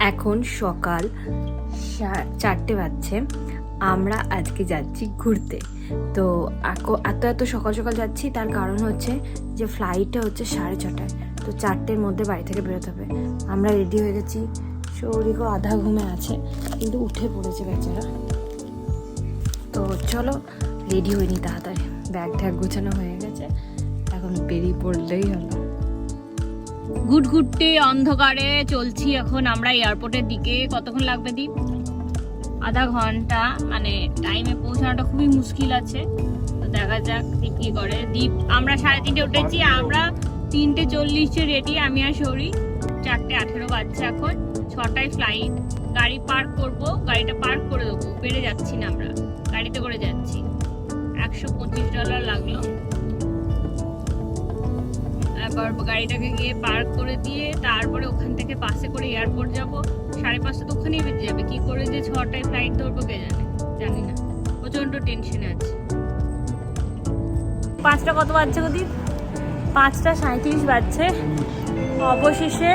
এখন সকাল 4টে বাজছে। আমরা আজকে যাচ্ছি ঘুরতে। তো এত সকাল সকাল যাচ্ছি, তার কারণ হচ্ছে যে ফ্লাইটটা হচ্ছে 6:30টায়। তো 4টের মধ্যে বাড়ি থেকে বেরোতে হবে। আমরা রেডি হয়ে গেছি। সৌরিকও আধা ঘুমে আছে, কিন্তু উঠে পড়েছে বেচারা। তো চলো রেডি হইনি তাড়াতাড়ি, ব্যাগ ট্যাগ গোছানো হয়ে গেছে, এখন বেরিয়ে পড়লেই হলো। ঘুটঘুটে অন্ধকারে চলছি এখন আমরা এয়ারপোর্টের দিকে। কতক্ষণ লাগবে দীপ? আধা ঘন্টা, মানে টাইমে পৌঁছানোটা খুবই মুশকিল আছে। তো দেখা যাক দীপ কি করে। দীপ আমরা 3:30 উঠেছি, আমরা 3:40 রেডি, আমি আর সৌরি। 4:18 বাজছে এখন, 6টায় ফ্লাইট। গাড়ি পার্ক করব, গাড়িটা পার্ক করে দেবো। বেড়ে যাচ্ছি না, আমরা গাড়িতে করে যাচ্ছি। $125 লাগলো। এবার গাড়িটাকে গিয়ে পার্ক করে দিয়ে তারপরে ওখান থেকে বাসে করে এয়ারপোর্ট যাব। 5:30 তো ওখানেই বেজে যাবে। কি করে যে 6টায় ফ্লাইট ধরবো কে জানে, জানি না। প্রচন্ড টেনশনে আছে। 5টা কত বাজছে গো দীপ? 5:37 বাজছে। অবশেষে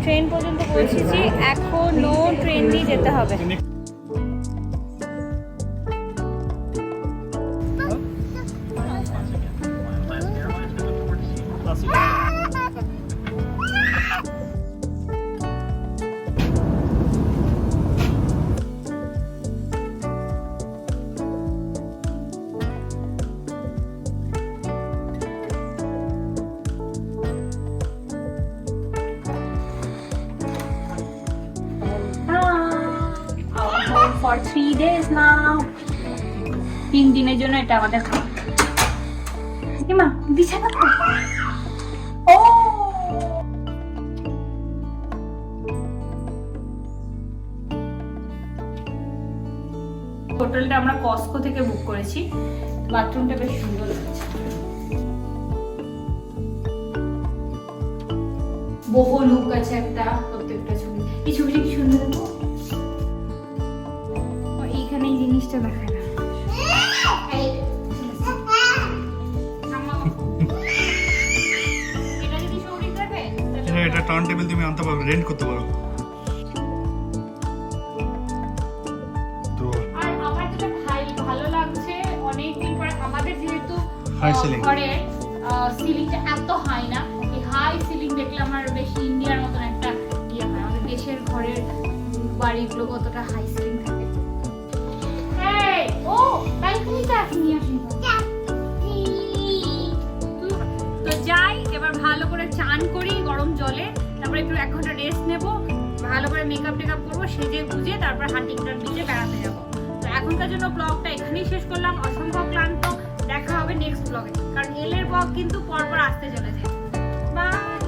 ট্রেন পর্যন্ত পৌঁছেছি। এখনো ট্রেন দিয়ে যেতে হবে। For 3 days now. 3 দিনের জন্য এটা আমাদের খাওয়া। মা বিছানা ও হোটেলটা আমরা কস্কো থেকে বুক করেছি। বাথরুমটা বেশ সুন্দর লাগছে। বহু লুক আছে একটা, প্রত্যেকটা ছবি। এই ছবিটা কি সুন্দর, এইখানে এই জিনিসটা দেখায় না। এটা টার্ন টেবিল তুমি আনতে পারবে, রেন্ট করতে পারো। তো আর আমার যেটা ভালো লাগছে, অনেকদিন পরে আমাদের যেহেতু ঘরের সিলিংটা এত হাই না, এই হাই সিলিং দেখলে আমার বেশ ইন্ডিয়ার মতন একটা ইয়ে হয়। আমাদের দেশের ঘরের বাড়িগুলো কতটা হাই সিলিং থাকে। ও ব্যালকনিটা নিয়ে আসি। তো যাই, এবার ভালো করে চান করি গরম জলে, তারপরে একটু 1 ঘন্টা রেস্ট নেব, ভালো করে মেকআপ টেকআপ করবো, সেজে গুজে তারপর হান্টিংটন বিচে বেড়াতে যাবো। তো এখনকার জন্য ব্লগটা এখানেই শেষ করলাম। অসম্ভব ক্লান্ত। দেখা হবে নেক্সট ব্লগে, কারণ এলের ব্লগ কিন্তু পরপর আসতে চলেছে। বাই।